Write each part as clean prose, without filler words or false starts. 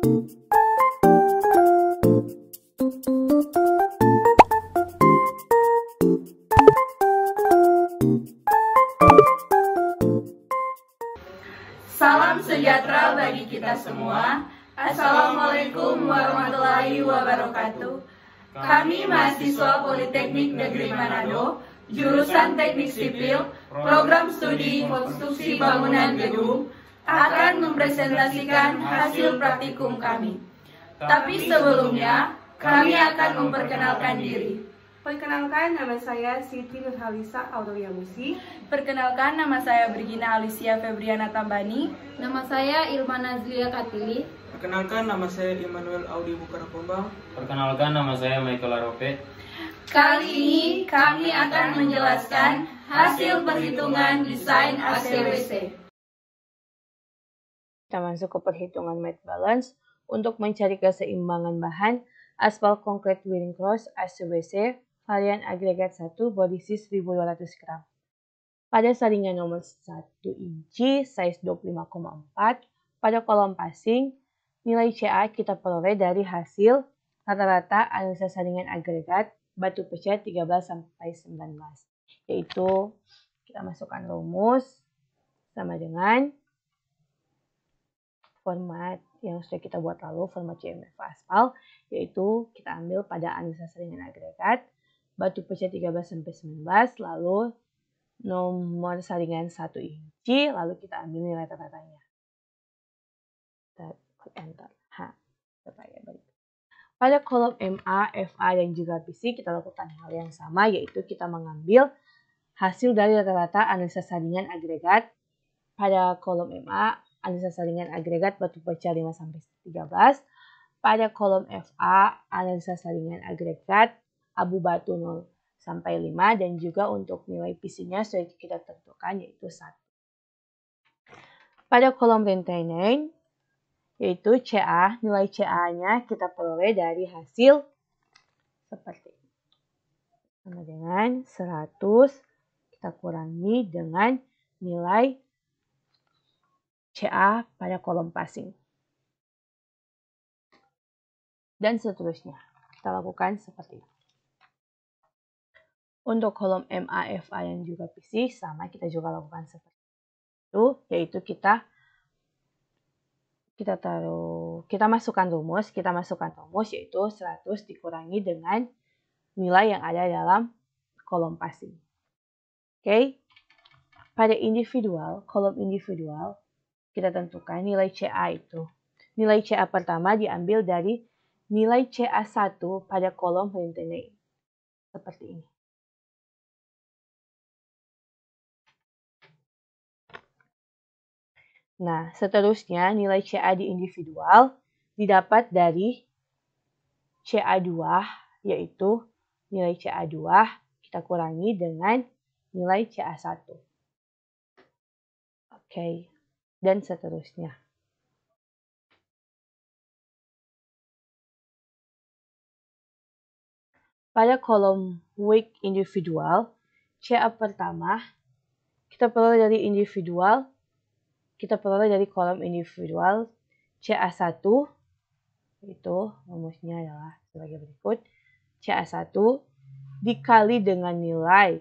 Salam sejahtera bagi kita semua. Assalamualaikum warahmatullahi wabarakatuh. Kami mahasiswa Politeknik Negeri Manado, jurusan Teknik Sipil, program studi konstruksi bangunan gedung, akan mempresentasikan hasil praktikum kami. Tapi sebelumnya, kami akan memperkenalkan diri. Perkenalkan, nama saya Siti Nurhalisa Auroyamusi. Perkenalkan, nama saya Brigina Alicia Febriana Tambani. Nama saya Ilma Nazlia Katili. Perkenalkan, nama saya Immanuel Audi Bukarapombang. Perkenalkan, nama saya Michael Arope. Kali ini kami akan menjelaskan hasil perhitungan desain ACWC. Kita masuk ke perhitungan mass balance untuk mencari keseimbangan bahan aspal konkret Wiring Cross ACWC varian agregat 1 body size 1200 gram. Pada saringan nomor 1 inci size 25,4 pada kolom passing, nilai CA kita peroleh dari hasil rata-rata analisa saringan agregat batu pecah 13-19, yaitu kita masukkan rumus sama dengan format yang sudah kita buat lalu, format CMF aspal, yaitu kita ambil pada analisa saringan agregat batu pecah 13-19, lalu nomor saringan 1 inci, lalu kita ambil nilai rata-ratanya. Kita klik enter. Pada kolom MA, FA, dan juga PC kita lakukan hal yang sama, yaitu kita mengambil hasil dari rata-rata analisa saringan agregat. Pada kolom MA, analisa saringan agregat batu pecah 5-13. Pada kolom FA, analisa saringan agregat abu batu 0-5, dan juga untuk nilai PC-nya sudah kita tentukan, yaitu 1. Pada kolom maintenance, yaitu CA, nilai CA-nya kita peroleh dari hasil seperti ini. Sama dengan 100, kita kurangi dengan nilai CA pada kolom passing. Dan seterusnya, kita lakukan seperti ini. Untuk kolom MA, FA, dan juga PC, sama kita juga lakukan seperti itu, yaitu kita masukkan rumus, yaitu 100 dikurangi dengan nilai yang ada dalam kolom passing. Oke. Pada kolom individual, kita tentukan nilai CA itu. Nilai CA pertama diambil dari nilai CA1 pada kolom maintenance. Seperti ini. Nah, seterusnya nilai CA di individual didapat dari CA2, yaitu nilai CA2 kita kurangi dengan nilai CA1. Oke, dan seterusnya. Pada kolom weak individual, CA pertama kita peroleh dari kolom individual CA1, itu rumusnya adalah sebagai berikut. CA1 dikali dengan nilai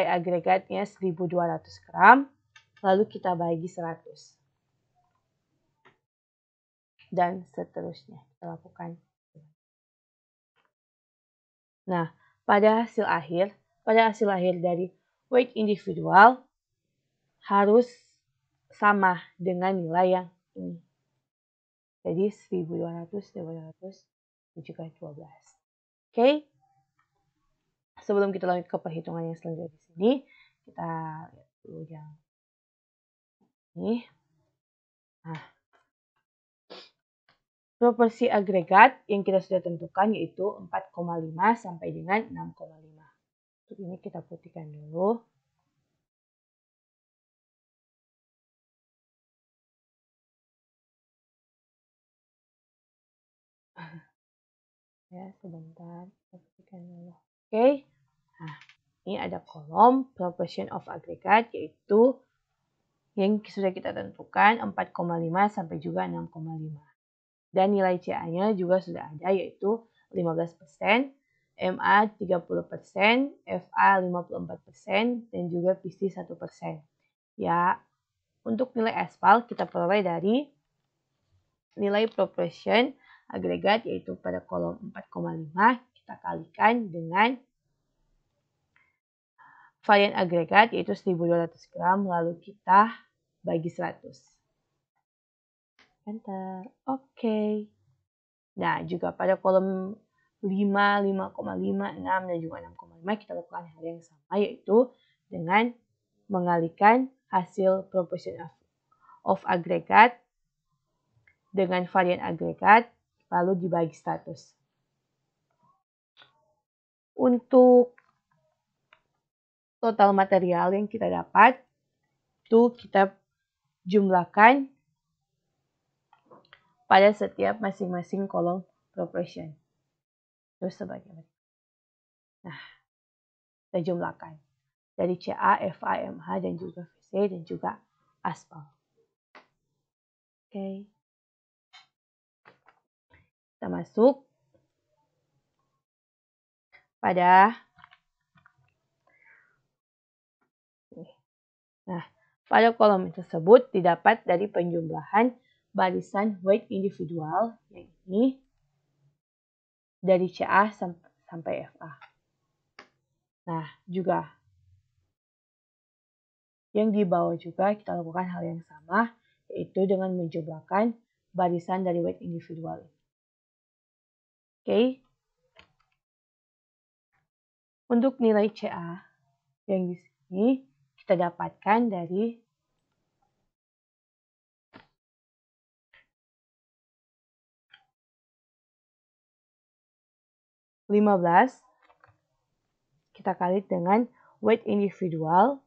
agregatnya 1200 gram, lalu kita bagi 100. Dan seterusnya kita lakukan. Nah, pada hasil akhir dari weight individual harus sama dengan nilai yang ini. Jadi 1200, dan juga 12. Oke. Sebelum kita lanjut ke perhitungan yang selanjutnya di sini, kita lihat dulu yang ini. Nah, proporsi agregat yang kita sudah tentukan yaitu 4,5 sampai dengan 6,5. Untuk ini kita putihkan dulu. Ya, sebentar, kita putihkan dulu. Oke. Nah, ini ada kolom proportion of aggregate, yaitu yang sudah kita tentukan 4,5 sampai juga 6,5. Dan nilai CA-nya juga sudah ada, yaitu 15%, MA 30%, FA 54%, dan juga PC 1%. Ya, untuk nilai aspal kita peroleh dari nilai proportion agregat, yaitu pada kolom 4,5 kita kalikan dengan varian agregat, yaitu 1200 gram, lalu kita bagi 100. Enter. Oke. Nah, juga pada kolom 5, 5,5, 6, dan juga 6,5 kita lakukan hal yang sama, yaitu dengan mengalihkan hasil proportion of agregat dengan varian agregat, lalu dibagi 100. Untuk total material yang kita dapat, itu kita jumlahkan pada setiap masing-masing kolom proportion. Terus sebagai berikut. Nah, kita jumlahkan dari CA, FA, MH, dan juga VC, dan juga aspal. Oke. Kita masuk pada pada kolom tersebut didapat dari penjumlahan barisan weight individual, yang ini dari CA sampai FA. Nah, juga yang di bawah juga kita lakukan hal yang sama, yaitu dengan menjumlahkan barisan dari weight individual. Oke. Untuk nilai CA yang di sini kita dapatkan dari 15 kita kali dengan weight individual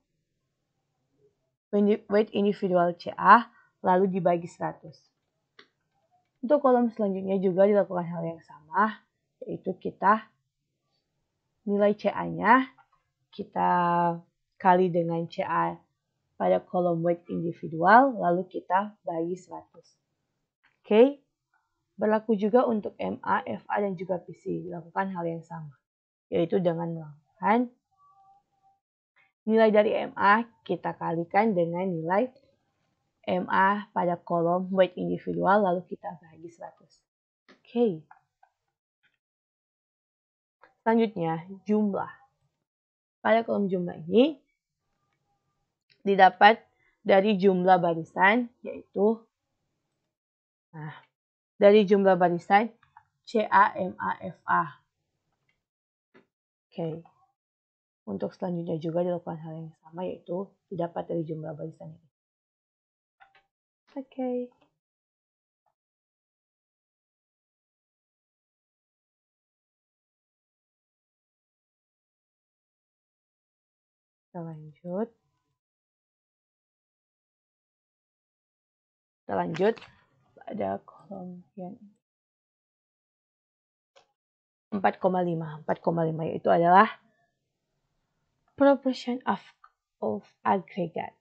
CA lalu dibagi 100. Untuk kolom selanjutnya juga dilakukan hal yang sama, yaitu kita nilai CA-nya kita kali dengan CA pada kolom weight individual lalu kita bagi 100. Oke. Berlaku juga untuk MA, FA, dan juga PC. Dilakukan hal yang sama, yaitu dengan melakukan nilai dari MA kita kalikan dengan nilai MA pada kolom weight individual lalu kita bagi 100. Oke. Selanjutnya, jumlah. Pada kolom jumlah ini didapat dari jumlah barisan, yaitu dari jumlah barisan CA, MA, FA. Oke. Untuk selanjutnya juga dilakukan hal yang sama, yaitu didapat dari jumlah barisan ini. Oke. Kita lanjut pada kolom yang 4,5. 4,5 yaitu adalah proportion of aggregate.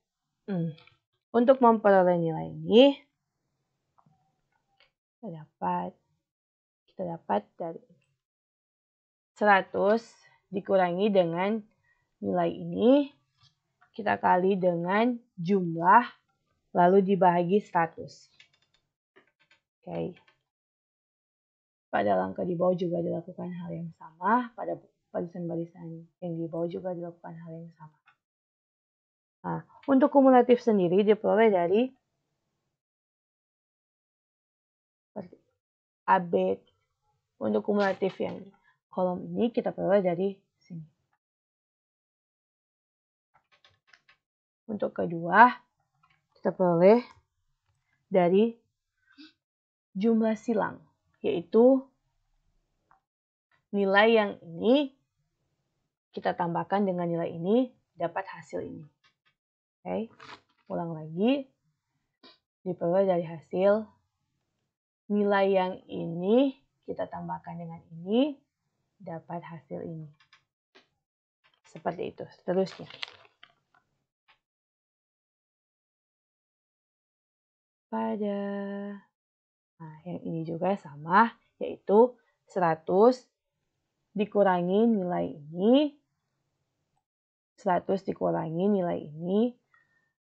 Untuk memperoleh nilai ini kita dapat dari 100 dikurangi dengan nilai ini, kita kali dengan jumlah lalu dibagi 100. Oke. Pada langkah di bawah juga dilakukan hal yang sama, pada barisan-barisan yang di bawah juga dilakukan hal yang sama. Nah, untuk kumulatif sendiri diperoleh dari AB. Untuk kumulatif yang kolom ini kita peroleh dari sini. Untuk kedua, kita peroleh dari jumlah silang, yaitu nilai yang ini kita tambahkan dengan nilai ini, dapat hasil ini. Oke, ulang lagi. Diperoleh dari hasil nilai yang ini kita tambahkan dengan ini, dapat hasil ini. Seperti itu seterusnya. pada, nah yang ini juga sama, yaitu 100 dikurangi nilai ini, 100 dikurangi nilai ini,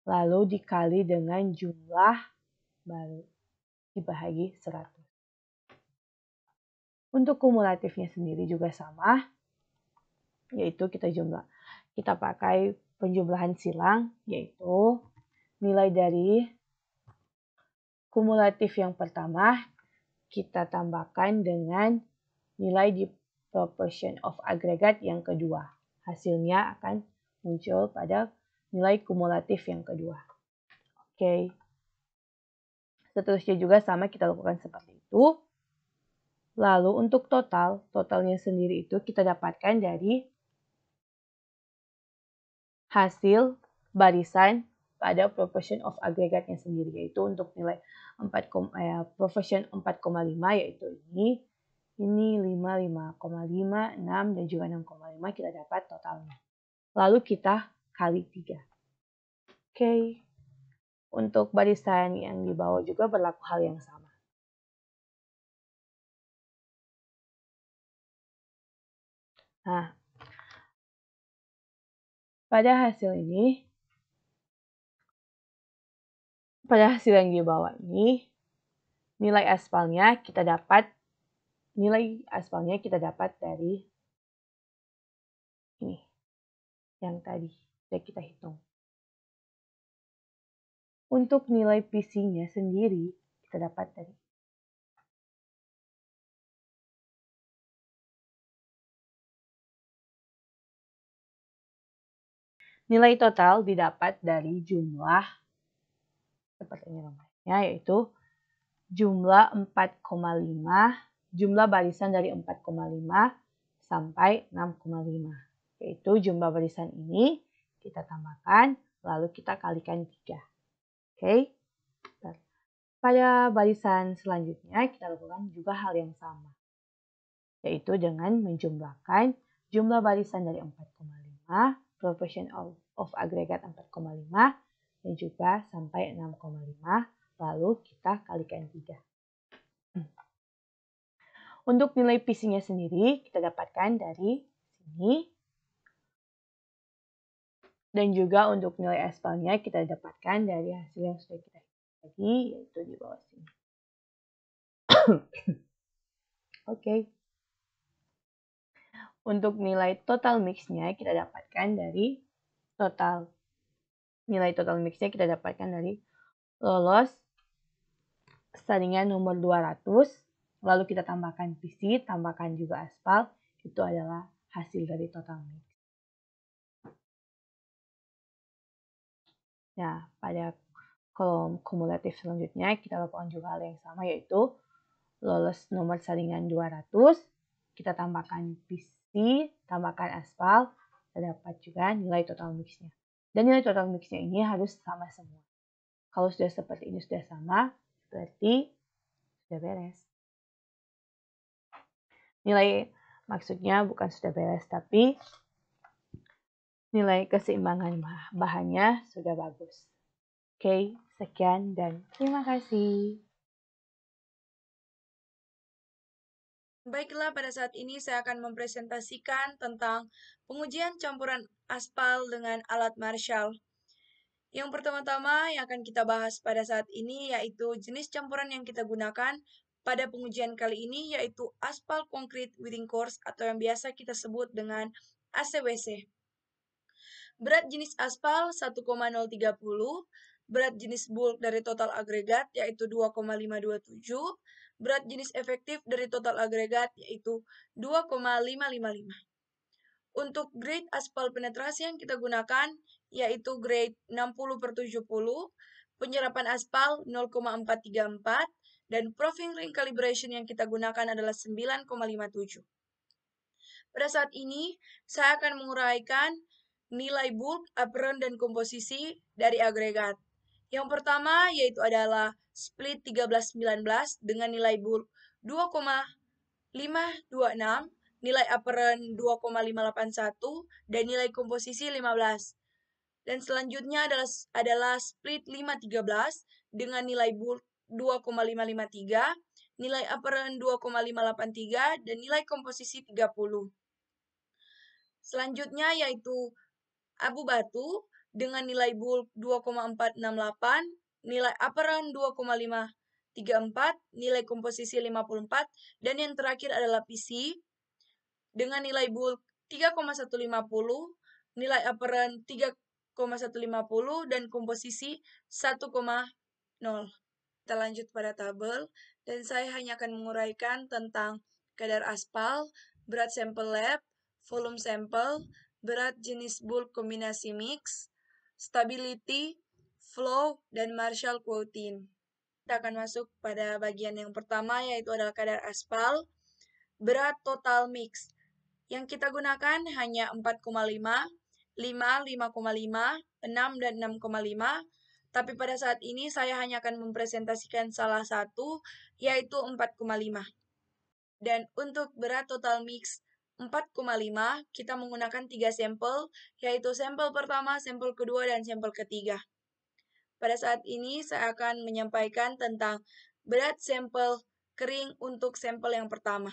lalu dikali dengan jumlah baru dibagi 100. Untuk kumulatifnya sendiri juga sama, yaitu kita pakai penjumlahan silang, yaitu nilai dari kumulatif yang pertama kita tambahkan dengan nilai di proportion of aggregate yang kedua. Hasilnya akan muncul pada nilai kumulatif yang kedua. Oke. Seterusnya juga sama kita lakukan seperti itu. Lalu untuk totalnya sendiri itu kita dapatkan dari hasil barisan pada proportion of aggregate-nya sendiri, yaitu untuk nilai proportion 4,5 yaitu ini 5, 5,5, 6, dan juga 6,5 kita dapat totalnya. Lalu kita kali 3. Oke. Untuk barisan yang di bawah juga berlaku hal yang sama. Nah, pada hasil yang di bawah ini, nilai aspalnya kita dapat dari ini, yang tadi sudah kita hitung. Untuk nilai PC-nya sendiri kita dapat dari nilai total didapat dari jumlah seperti ini namanya, yaitu jumlah 4,5, jumlah barisan dari 4,5 sampai 6,5. Yaitu jumlah barisan ini kita tambahkan, lalu kita kalikan 3. Oke. Pada barisan selanjutnya kita lakukan juga hal yang sama, yaitu dengan menjumlahkan jumlah barisan dari 4,5, proportion of aggregate 4,5, dan juga sampai 6,5, lalu kita kalikan 3. Untuk nilai PC-nya sendiri kita dapatkan dari sini. Dan juga untuk nilai aspalnya kita dapatkan dari hasil yang sudah kita hitung tadi, yaitu di bawah sini. Oke. Untuk nilai total mix-nya kita dapatkan dari lolos saringan nomor 200, lalu kita tambahkan PC, tambahkan juga aspal, itu adalah hasil dari total mix. Nah, pada kolom kumulatif selanjutnya kita lakukan juga hal yang sama, yaitu lolos nomor saringan 200, kita tambahkan PC, tambahkan aspal, kita dapat juga nilai total mix-nya. Dan nilai total mix-nya ini harus sama semua. Kalau sudah seperti ini sudah sama, berarti sudah beres. Nilai maksudnya bukan sudah beres, tapi nilai keseimbangan bahannya sudah bagus. Oke, sekian dan terima kasih. Baiklah, pada saat ini saya akan mempresentasikan tentang pengujian campuran aspal dengan alat Marshall. Yang pertama-tama yang akan kita bahas pada saat ini yaitu jenis campuran yang kita gunakan pada pengujian kali ini, yaitu aspal concrete weathering course atau yang biasa kita sebut dengan ACWC. Berat jenis aspal 1,030, berat jenis bulk dari total agregat yaitu 2,527, berat jenis efektif dari total agregat yaitu 2,555. Untuk grade aspal penetrasi yang kita gunakan yaitu grade 60/70, penyerapan aspal 0,434, dan proving ring calibration yang kita gunakan adalah 9,57. Pada saat ini, saya akan menguraikan nilai bulk, apparent, dan komposisi dari agregat. Yang pertama yaitu adalah split 13-19 dengan nilai bulk 2,526, nilai apparent 2,581, dan nilai komposisi 15. Dan selanjutnya adalah split 5-13 dengan nilai bulk 2,553, nilai apparent 2,583, dan nilai komposisi 30. Selanjutnya yaitu abu batu dengan nilai bulk 2,468, nilai apparent 2,534, nilai komposisi 54, dan yang terakhir adalah PC dengan nilai bulk 3,150, nilai apparent 3,150, dan komposisi 1,0. Kita lanjut pada tabel, dan saya hanya akan menguraikan tentang kadar aspal, berat sampel lab, volume sampel, berat jenis bulk kombinasi mix, stability, flow, dan Marshall quotient. Kita akan masuk pada bagian yang pertama, yaitu adalah kadar aspal, berat total mix. Yang kita gunakan hanya 4,5, 5, 5,5, 6, dan 6,5. Tapi pada saat ini saya hanya akan mempresentasikan salah satu, yaitu 4,5. Dan untuk berat total mix 4,5, kita menggunakan 3 sampel, yaitu sampel pertama, sampel kedua, dan sampel ketiga. Pada saat ini saya akan menyampaikan tentang berat sampel kering untuk sampel yang pertama.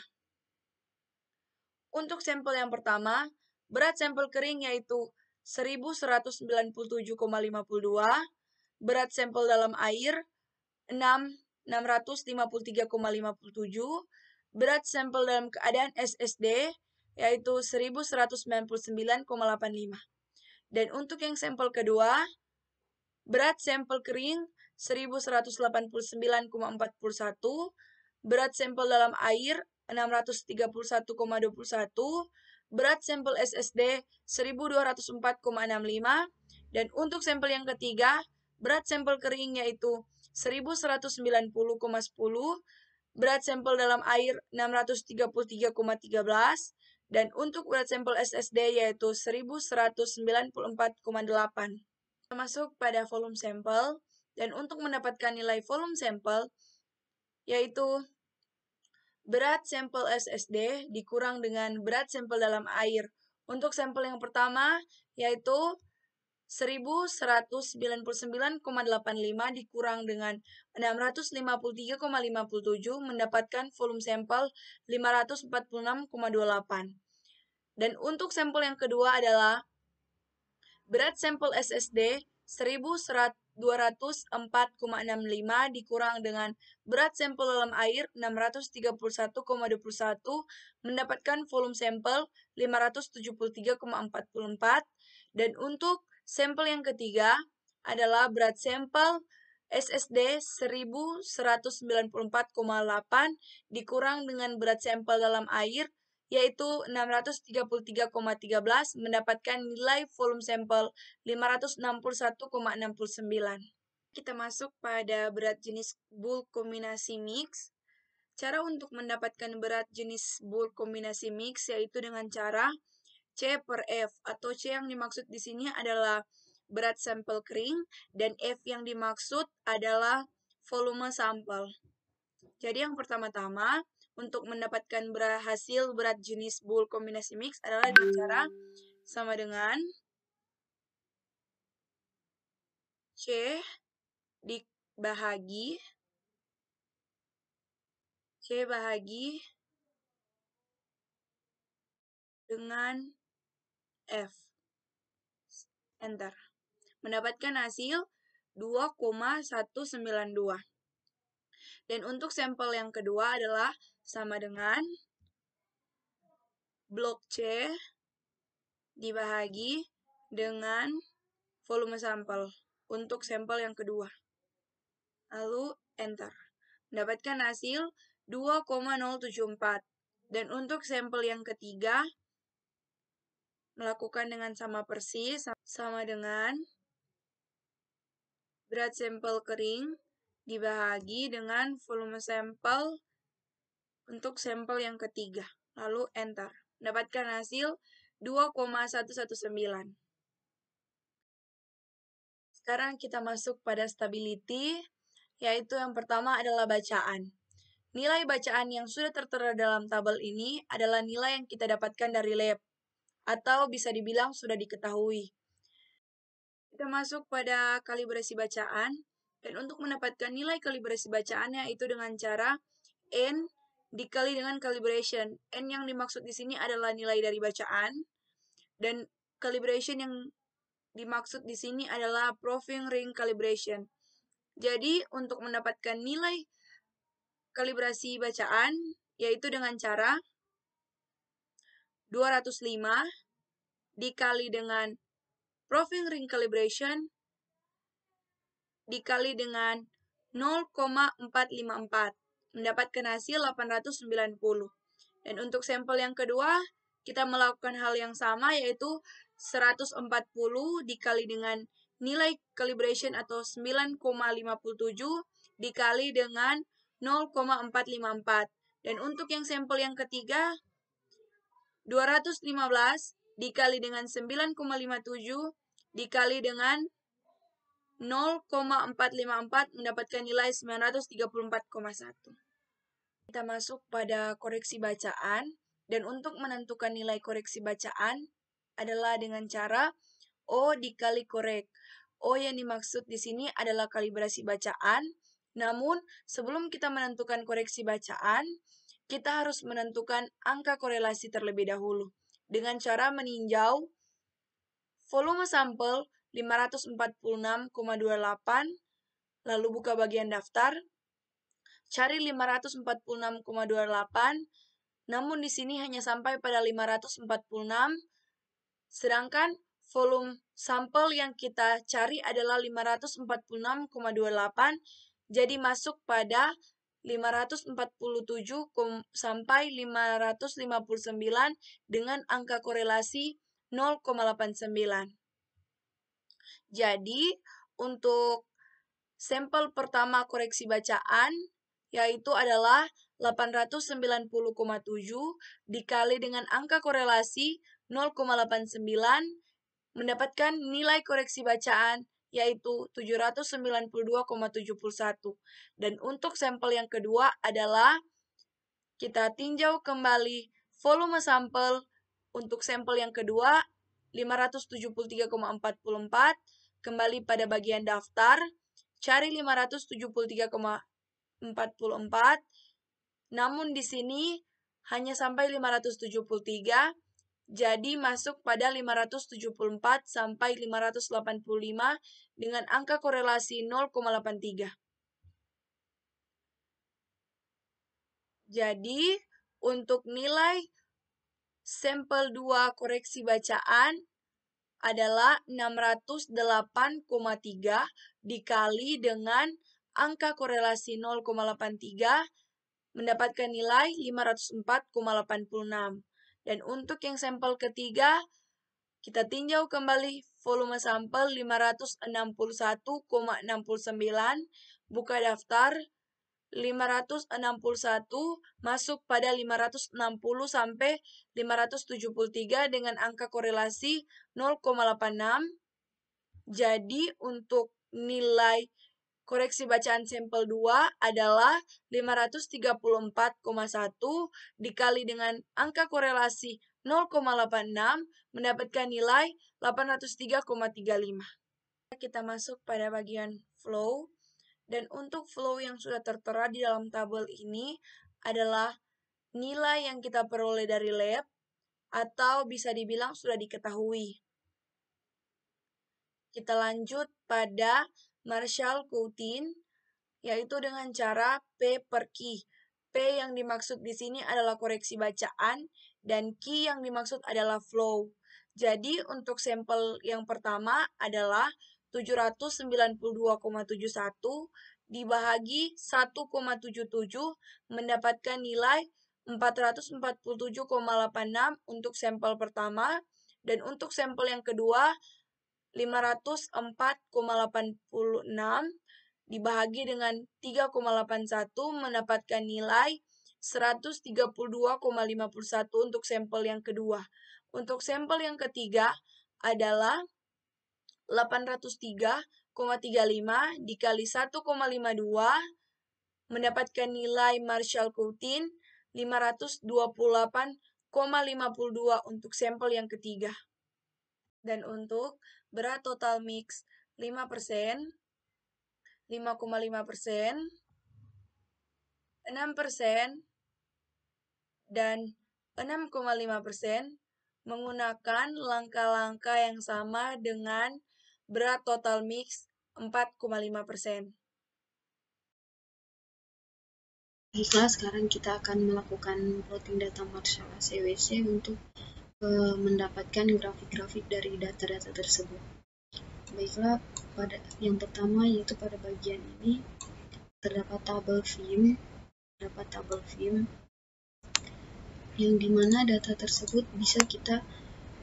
Untuk sampel yang pertama, berat sampel kering yaitu 1197,52, berat sampel dalam air 653,57, berat sampel dalam keadaan SSD yaitu 1199,85. Dan untuk yang sampel kedua, berat sampel kering 1189,41, berat sampel dalam air 631,21, berat sampel SSD 1204,65, dan untuk sampel yang ketiga, berat sampel kering yaitu 1190,10, berat sampel dalam air 633,13, dan untuk berat sampel SSD yaitu 1194,8. Kita masuk pada volume sampel, dan untuk mendapatkan nilai volume sampel yaitu berat sampel SSD dikurang dengan berat sampel dalam air. Untuk sampel yang pertama yaitu 1199,85 dikurang dengan 653,57 mendapatkan volume sampel 546,28. Dan untuk sampel yang kedua adalah berat sampel SSD 1204,65 dikurang dengan berat sampel dalam air 631,21 mendapatkan volume sampel 573,44. Dan untuk sampel yang ketiga adalah berat sampel SSD 1194,8 dikurang dengan berat sampel dalam air yaitu 633,13 mendapatkan nilai volume sampel 561,69. Kita masuk pada berat jenis bulk kombinasi mix. Cara untuk mendapatkan berat jenis bulk kombinasi mix yaitu dengan cara C per F, atau C yang dimaksud di sini adalah berat sampel kering dan F yang dimaksud adalah volume sampel. Jadi yang pertama-tama untuk mendapatkan hasil berat jenis bulk kombinasi mix adalah dengan cara sama dengan C bahagi dengan F. Enter. Mendapatkan hasil 2,192. Dan untuk sampel yang kedua adalah sama dengan blok C dibahagi dengan volume sampel untuk sampel yang kedua. Lalu enter. Mendapatkan hasil 2,074. Dan untuk sampel yang ketiga melakukan dengan sama persis, sama dengan berat sampel kering dibahagi dengan volume sampel untuk sampel yang ketiga. Lalu enter. Mendapatkan hasil 2,119. Sekarang kita masuk pada stability, yaitu yang pertama adalah bacaan. Nilai bacaan yang sudah tertera dalam tabel ini adalah nilai yang kita dapatkan dari lab, atau bisa dibilang sudah diketahui. Kita masuk pada kalibrasi bacaan. Dan untuk mendapatkan nilai kalibrasi bacaannya itu dengan cara N dikali dengan calibration. N yang dimaksud di sini adalah nilai dari bacaan, dan calibration yang dimaksud di sini adalah proving ring calibration. Jadi, untuk mendapatkan nilai kalibrasi bacaan, yaitu dengan cara 205 dikali dengan proving ring calibration dikali dengan 0,454, mendapatkan hasil 890. Dan untuk sampel yang kedua, kita melakukan hal yang sama, yaitu 140 dikali dengan nilai calibration atau 9,57 dikali dengan 0,454. Dan untuk yang sampel yang ketiga, 215 dikali dengan 9,57 dikali dengan 0,454 mendapatkan nilai 934,1. Kita masuk pada koreksi bacaan, dan untuk menentukan nilai koreksi bacaan adalah dengan cara O dikali korek. O yang dimaksud di sini adalah kalibrasi bacaan, namun sebelum kita menentukan koreksi bacaan, kita harus menentukan angka korelasi terlebih dahulu dengan cara meninjau volume sampel 546,28, lalu buka bagian daftar, cari 546,28, namun di sini hanya sampai pada 546, sedangkan volume sampel yang kita cari adalah 546,28, jadi masuk pada 547 sampai 559 dengan angka korelasi 0,89. Jadi, untuk sampel pertama koreksi bacaan, yaitu adalah 890,7 dikali dengan angka korelasi 0,89, mendapatkan nilai koreksi bacaan, yaitu 792,71. Dan untuk sampel yang kedua adalah, kita tinjau kembali volume sampel. Untuk sampel yang kedua, 573,44, kembali pada bagian daftar, cari 573,44, namun di sini hanya sampai 573, jadi masuk pada 574 sampai 585 dengan angka korelasi 0,83. Jadi, untuk nilai sampel 2 koreksi bacaan adalah 608,3 dikali dengan angka korelasi 0,83, mendapatkan nilai 504,86. Dan untuk yang sampel ketiga, kita tinjau kembali volume sampel 561,69, buka daftar, 561 masuk pada 560 sampai 573 dengan angka korelasi 0,86. Jadi untuk nilai koreksi bacaan sampel 2 adalah 534,1 dikali dengan angka korelasi 0,86 mendapatkan nilai 803,35. Kita masuk pada bagian flow. Dan untuk flow yang sudah tertera di dalam tabel ini adalah nilai yang kita peroleh dari lab atau bisa dibilang sudah diketahui. Kita lanjut pada Marshall-Coulton, yaitu dengan cara P per Q. P yang dimaksud di sini adalah koreksi bacaan dan Q yang dimaksud adalah flow. Jadi untuk sampel yang pertama adalah 792,71 dibahagi 1,77 mendapatkan nilai 447,86 untuk sampel pertama, dan untuk sampel yang kedua 504,86 dibahagi dengan 3,81 mendapatkan nilai 132,51 untuk sampel yang kedua. Untuk sampel yang ketiga adalah 803,35 dikali 1,52 mendapatkan nilai Marshall-Coulton 528,52 untuk sampel yang ketiga. Dan untuk berat total mix 5%, 5,5%, 6%, dan 6,5% menggunakan langkah-langkah yang sama dengan berat total mix 4,5%. Baiklah, sekarang kita akan melakukan plotting data Marshall ACWC untuk mendapatkan grafik-grafik dari data-data tersebut. Baiklah, pada yang pertama yaitu pada bagian ini terdapat tabel VIM yang dimana data tersebut bisa kita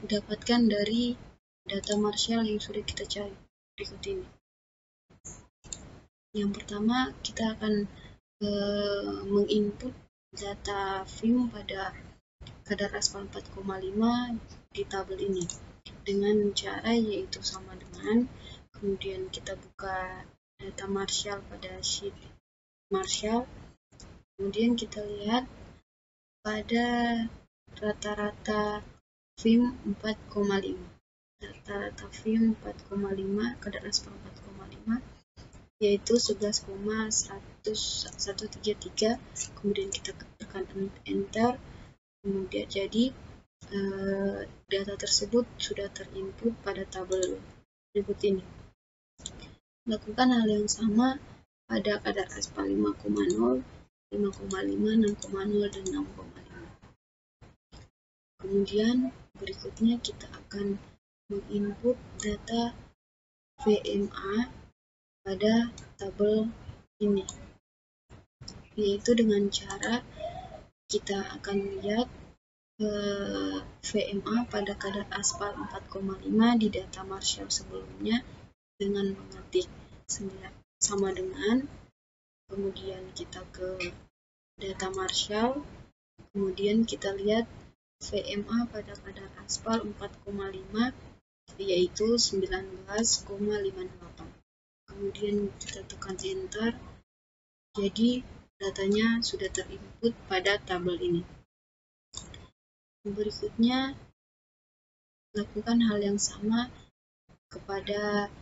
dapatkan dari data Marshall yang sudah kita cari berikut ini. Yang pertama kita akan menginput data VIM pada kadar aspal 4,5 di tabel ini dengan cara yaitu sama dengan, kemudian kita buka data Marshall pada sheet Marshall, kemudian kita lihat pada rata-rata VIM 4,5, rata-rata VIM 4,5 kadar aspal 4,5 yaitu 11,133, kemudian kita tekan enter, kemudian jadi data tersebut sudah terinput pada tabel berikut ini. Lakukan hal yang sama pada kadar aspal 5,0, 5,5, 6,0, dan 6,5. Kemudian berikutnya kita akan menginput data VMA pada tabel ini, yaitu dengan cara kita akan lihat VMA pada kadar aspal 4,5 di data Marshall sebelumnya dengan mengetik sama dengan, kemudian kita ke data Marshall, kemudian kita lihat VMA pada kadar aspal 4,5 yaitu 19,58. Kemudian kita tekan enter, jadi datanya sudah terinput pada tabel ini. Berikutnya, lakukan hal yang sama kepada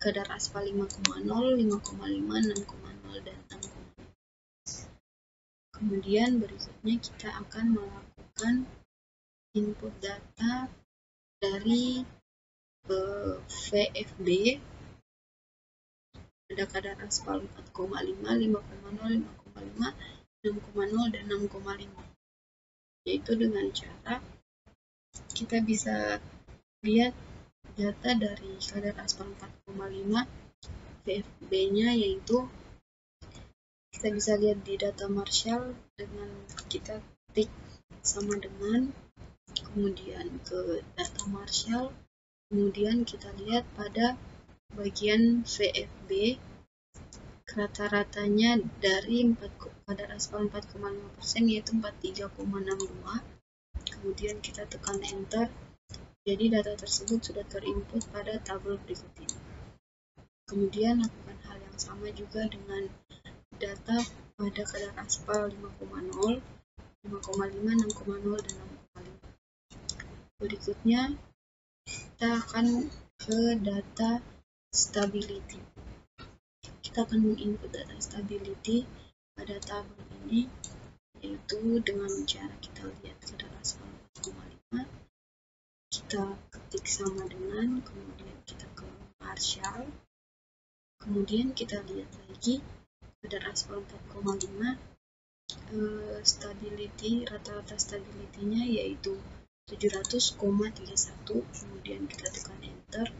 kadar aspal 5,0, 5,5, 6,0, dan 6,5. Kemudian berikutnya kita akan melakukan input data dari VFB pada kadar aspal 4,5, 5,0, 5,5, 6,0, dan 6,5. Yaitu dengan cara kita bisa lihat data dari kadar aspal 4,5 VFB-nya, yaitu kita bisa lihat di data Marshall dengan kita klik sama dengan, kemudian ke data Marshall, kemudian kita lihat pada bagian VFB rata-ratanya dari kadar aspal 4,5% yaitu 43,62. Kemudian kita tekan enter, jadi data tersebut sudah terinput pada tabel berikut ini. Kemudian lakukan hal yang sama juga dengan data pada kadar aspal 5,0, 5,5, 6,0, dan 6,5. Berikutnya kita akan ke data stability. Kita akan menginput data stability pada tabel ini, yaitu dengan cara kita lihat kadar aspal 4,5, kita ketik sama dengan, kemudian kita ke Marshall, kemudian kita lihat lagi kadar aspal 4,5, stability, rata-rata stability-nya yaitu 700,31, kemudian kita tekan enter,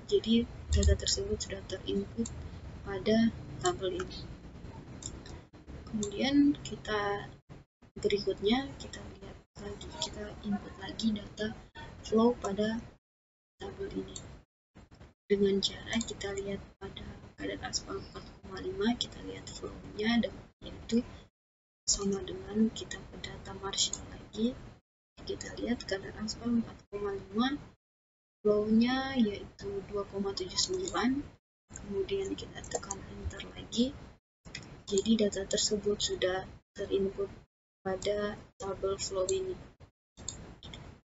jadi data tersebut sudah terinput pada tabel ini. Kemudian kita berikutnya kita lihat lagi, kita input lagi data flow pada tabel ini dengan cara kita lihat pada kadar aspal 4,5, kita lihat flow-nya, yaitu sama dengan kita ke data Marshall lagi, kita lihat kadar aspal 4,5, flow-nya yaitu 2,79, kemudian kita tekan enter lagi, jadi data tersebut sudah terinput pada tabel flow ini.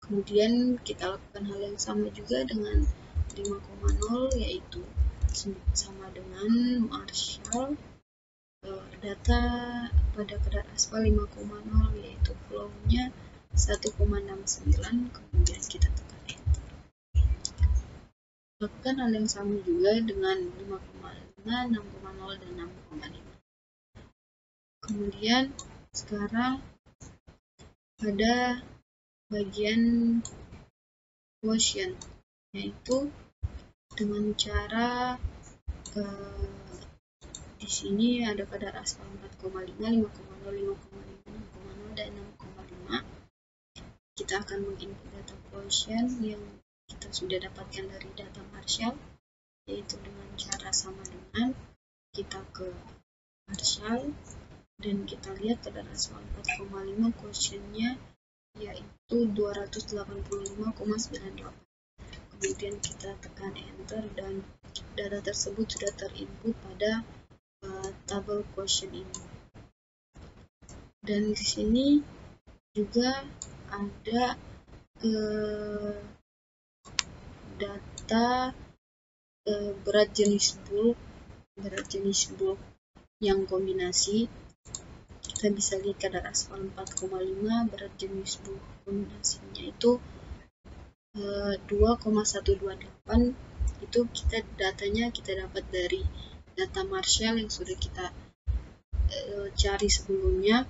Kemudian kita lakukan hal yang sama juga dengan 5,0 yaitu sama dengan Marshall data pada kadar aspal 5,0 yaitu flow-nya 1,69, kemudian kita tekan enter. Lakukan hal yang sama juga dengan 5,5, 6,0 dan 6,5. Kemudian sekarang pada bagian quotient, yaitu dengan cara di sini ada kadar aspal 4,5, 5,0, 5,5, 6,0 dan 6,5. Kita akan menginput data quotient yang kita sudah dapatkan dari data Marshall, yaitu dengan cara sama dengan kita ke Marshall dan kita lihat kadar aspal 4,5 quotient-nya yaitu 285,98. Kemudian kita tekan enter dan data tersebut sudah terinput pada tabel quotient ini. Dan di sini juga ada data berat jenis bulk yang kombinasi. Kita bisa lihat kadar aspal 4,5, berat jenis bulk kombinasinya itu 2,128. Itu datanya kita dapat dari data Marshall yang sudah kita cari sebelumnya,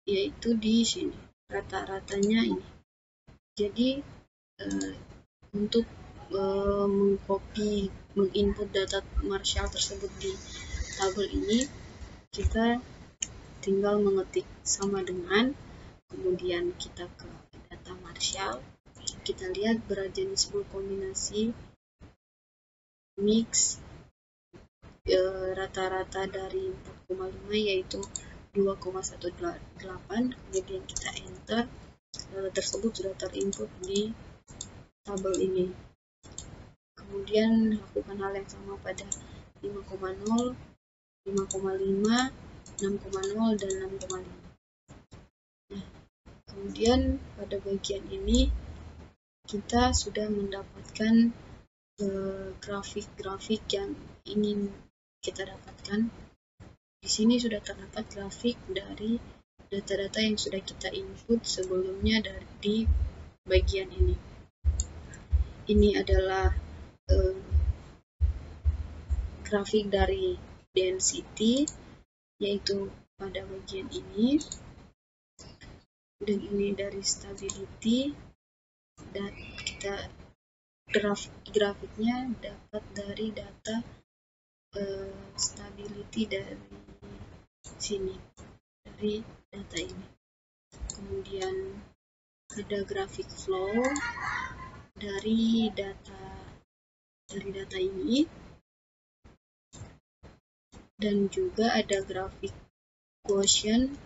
yaitu di sini rata-ratanya ini. Jadi untuk menginput data Marshall tersebut di tabel ini, kita tinggal mengetik sama dengan, kemudian kita ke data Marshall, kita lihat berat jenis bulk kombinasi mix rata-rata dari 4,5 yaitu 2,128. Kemudian kita enter, data tersebut sudah terinput di tabel ini. Kemudian lakukan hal yang sama pada 5,0, 5,5, 6,0 dan 6,5. Nah, kemudian pada bagian ini kita sudah mendapatkan grafik-grafik yang ingin kita dapatkan. Di sini sudah terdapat grafik dari data-data yang sudah kita input sebelumnya di bagian ini. Ini adalah grafik dari density, yaitu pada bagian ini, dan ini dari stability, dan kita grafiknya dapat dari data stability dari sini, dari data ini. Kemudian ada grafik flow dari data ini, dan juga ada grafik quotient.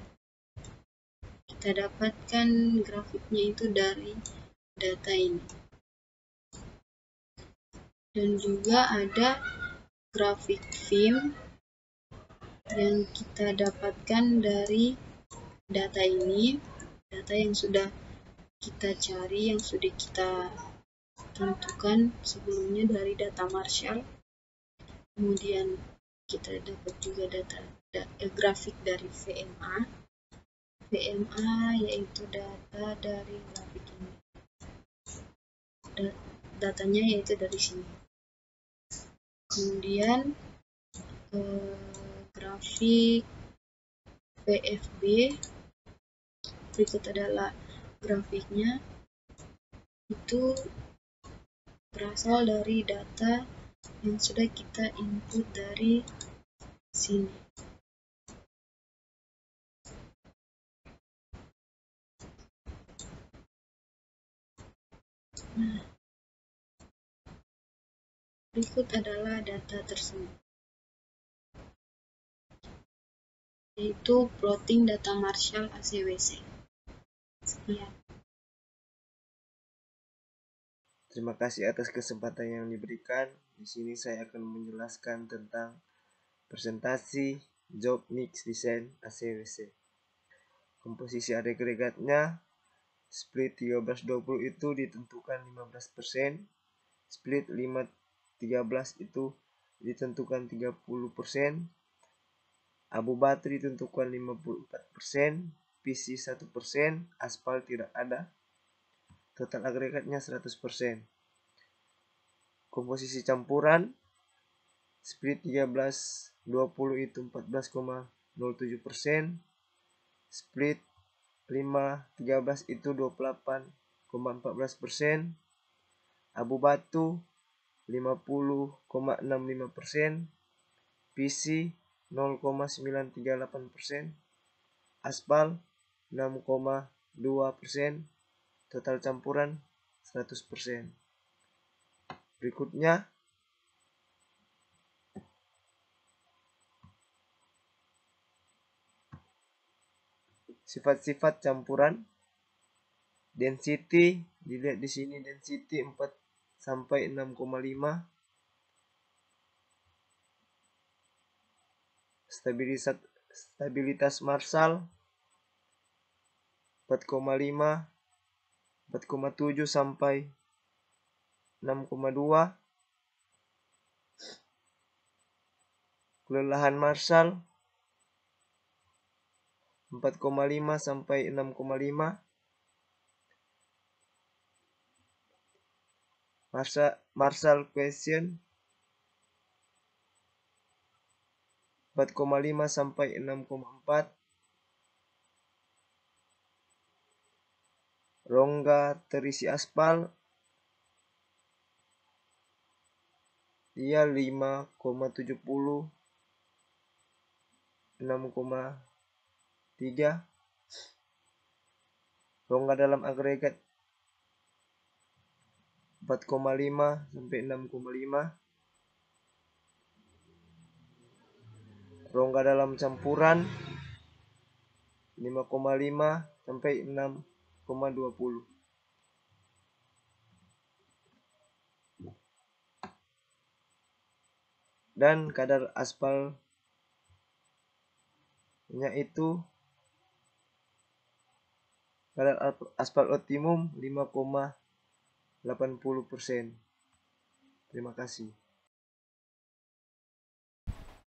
Kita dapatkan grafiknya itu dari data ini, dan juga ada grafik VIM yang kita dapatkan dari data ini, data yang sudah kita cari, yang sudah kita tentukan sebelumnya dari data Marshall. Kemudian kita dapat juga grafik dari VMA, yaitu data dari grafik ini. Datanya yaitu dari sini. Kemudian grafik PFB, berikut adalah grafiknya, itu berasal dari data yang sudah kita input dari sini. Nah, berikut adalah data tersebut, yaitu plotting data Marshall ACWC. Sekian. Terima kasih atas kesempatan yang diberikan. Di sini saya akan menjelaskan tentang presentasi job mix design ACWC. Komposisi agregatnya split 13-20 itu ditentukan 15%, split 5 13 itu ditentukan 30%, abu batu ditentukan 54%, PC 1%, aspal tidak ada, total agregatnya 100%. Komposisi campuran, split 13-20 itu 14,07%, split 5-13 itu 28,14%, abu batu 50,65%, PC 0,938%, aspal 6,2%, total campuran 100%. Berikutnya sifat-sifat campuran. Density, dilihat di sini density 4 sampai 6,5. Stabilitas Marshall 4,5, 4,7 sampai 6,2. Kelelahan Marshall 4,5 sampai 6,5. Marshall Quotient 4,5 sampai 6,4. Rongga terisi aspal dia 5,70, 6,3. Rongga dalam agregat 4,5 sampai 6,5. Rongga dalam campuran 5,5 sampai 6,20. Dan kadar aspalnya itu kadar aspal optimum 5,80%. Terima kasih.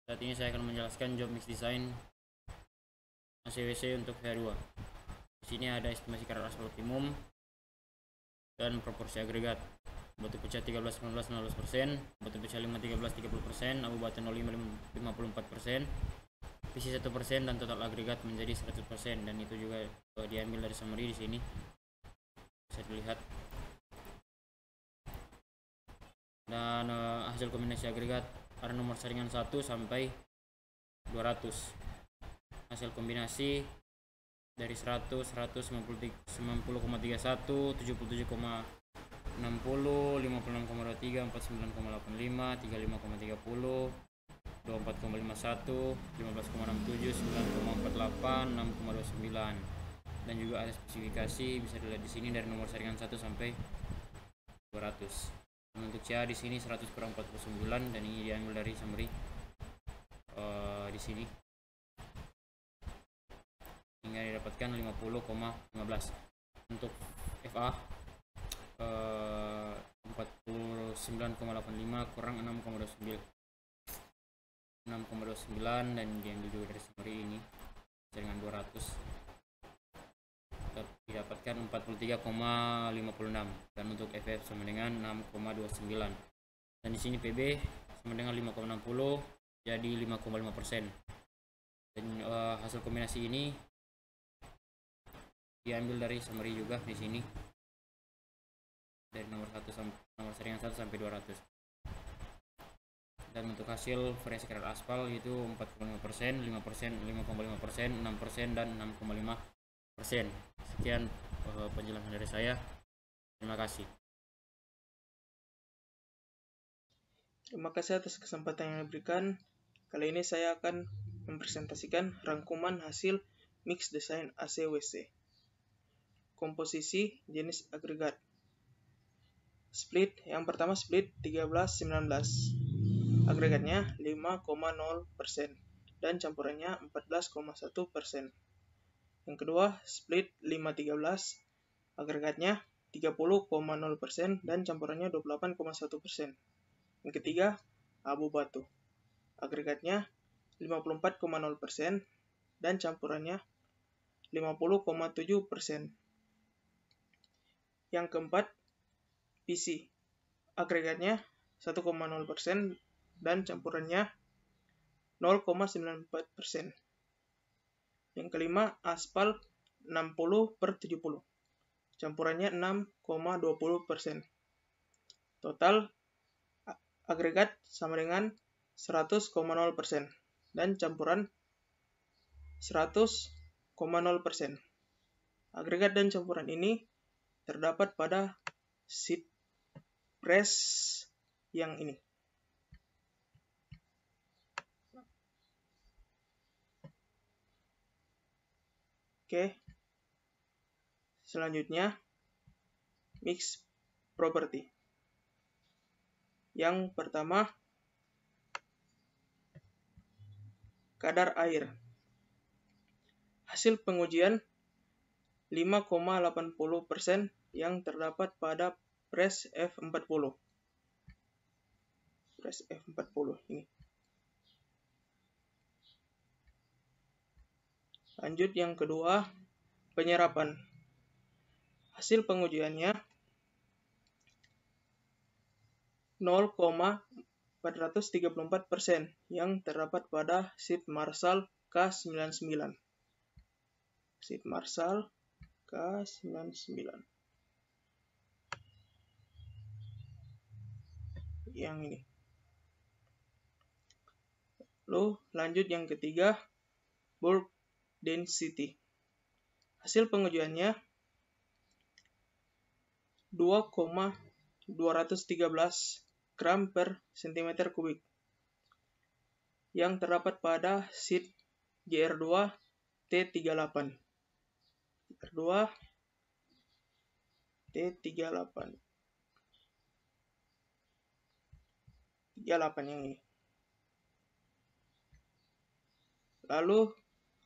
Saat ini saya akan menjelaskan job mix design ACWC untuk V2. Di sini ada estimasi kadar aspal optimum dan proporsi agregat. Batu pecah 13-19 15%, batu pecah 5-13 30%, abu batu 05 54%, PC 1% dan total agregat menjadi 100%, dan itu juga diambil dari summary di sini. Bisa dilihat. Dan hasil kombinasi agregat ada nomor saringan 1 sampai 200. Hasil kombinasi dari 100, 90,31, 77,60, 56,23, 49,85, 35,30, 24,51, 15,67, 9,48, 6,29. Dan juga ada spesifikasi bisa dilihat di sini dari nomor saringan 1 sampai 200. Untuk CA di sini 100 kurang 49, dan ini diambil dari summary di sini hingga didapatkan 50,15. Untuk FA 49,85 kurang 6,29 dan diambil juga dari summary ini dengan 200 didapatkan 43,56, dan untuk FF sama dengan 6,29, dan di sini PB sama dengan 5,60 jadi 5,5%. Dan hasil kombinasi ini diambil dari summary juga di sini dari nomor saringan 1 sampai 200. Dan untuk hasil variasi kadar aspal itu 4,5%, 5%, 5,5%, 6%, dan 6,5%. Sekian penjelasan dari saya. Terima kasih. Terima kasih atas kesempatan yang diberikan. Kali ini saya akan mempresentasikan rangkuman hasil mix design ACWC. Komposisi jenis agregat. Split, yang pertama split 13-19. Agregatnya 5,0% dan campurannya 14,1%. Yang kedua, split 5-13, agregatnya 30,0% dan campurannya 28,1%. Yang ketiga, abu batu. Agregatnya 54,0% dan campurannya 50,7%. Yang keempat, PC. Agregatnya 1,0% dan campurannya 0,94%. Yang kelima, aspal 60/70. Campurannya 6,20%. Total agregat sama dengan 100,0% dan campuran 100,0%. Agregat dan campuran ini terdapat pada seed press yang ini. Oke. Selanjutnya, mix property. Yang pertama, kadar air. Hasil pengujian 5,80% yang terdapat pada press F40. Press F40 ini. Lanjut yang kedua, penyerapan. Hasil pengujiannya 0,434% yang terdapat pada seed Marshall K99. Seed Marshall K99. Yang ini. Lalu lanjut yang ketiga, bulk density. Hasil pengujiannya 2,213 gram per cm kubik yang terdapat pada seed GR2 T38. GR2 T38. 38 yang ini. Lalu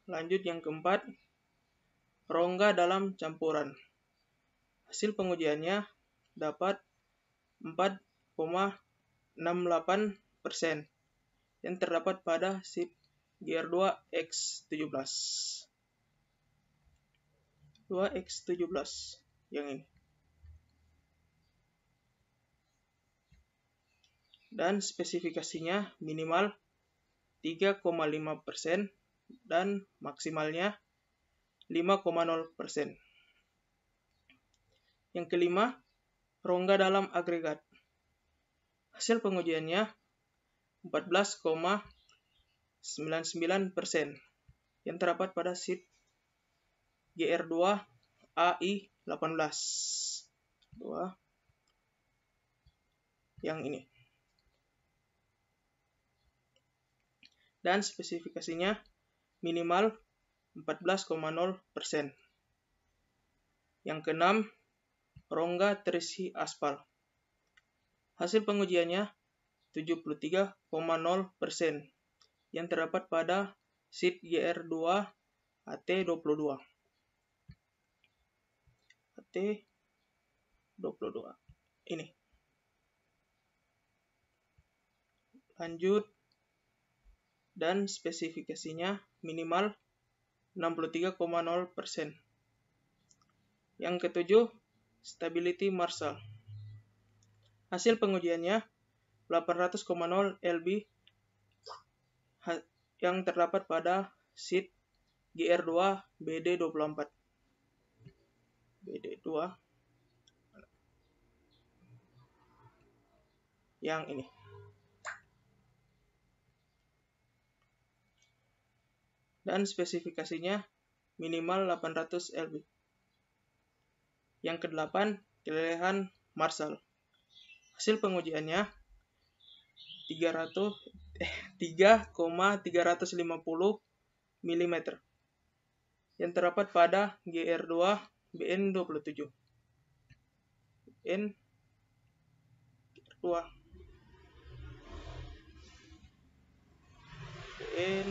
lanjut yang keempat, rongga dalam campuran. Hasil pengujiannya dapat 4,68% yang terdapat pada seed GR2X17. 2X17 yang ini. Dan spesifikasinya minimal 3,5% dan maksimalnya 5,0%. Yang kelima, rongga dalam agregat. Hasil pengujiannya 14,99% yang terdapat pada seed GR2 AI18. 2 yang ini. Dan spesifikasinya minimal 14,0%. Yang keenam, rongga terisi aspal. Hasil pengujiannya 73,0% yang terdapat pada seed GR2 AT22. AT22 ini. Lanjut, dan spesifikasinya minimal 63,0%. Yang ketujuh, stability Marshall. Hasil pengujiannya 800,0 lb yang terdapat pada seed GR2 BD24. BD2 yang ini. Dan spesifikasinya minimal 800 lb. Yang kedelapan, kelelehan Marshall. Hasil pengujiannya 3,350 mm yang terdapat pada GR2 BN27. GR2 BN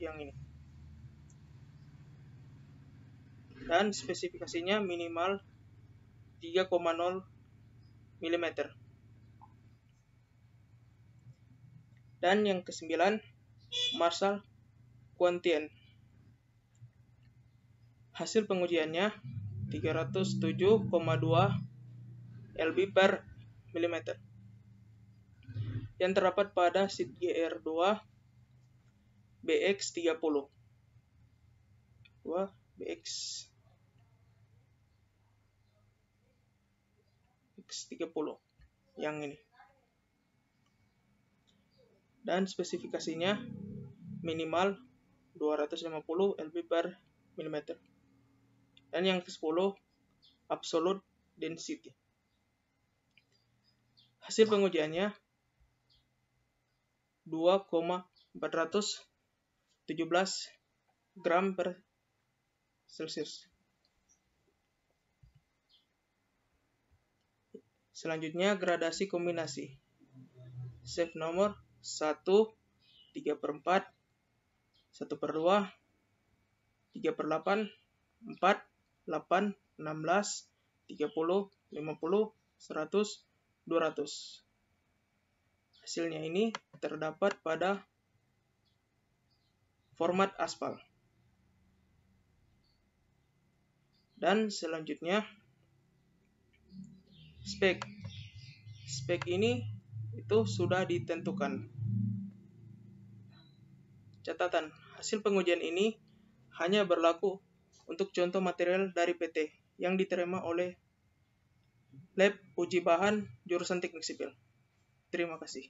yang ini. Dan spesifikasinya minimal 3,0 mm. Dan yang ke-9, Marshall Quotient. Hasil pengujiannya 307,2 lb per mm yang terdapat pada sheet GR2 BX30. 2 BX30 yang ini. Dan spesifikasinya minimal 250 lb per mm. Dan yang ke-10, absolute density. Hasil pengujiannya 2,417 gram per Celsius. Selanjutnya gradasi kombinasi. Safe nomor 1, 3/4, 1/2, 3/8, 4, 8, 16, 30, 50, 100, 200. Hasilnya ini terdapat pada format aspal. Dan selanjutnya spek. Spek ini itu sudah ditentukan. Catatan, hasil pengujian ini hanya berlaku untuk contoh material dari PT yang diterima oleh Lab Uji Bahan Jurusan Teknik Sipil. Terima kasih.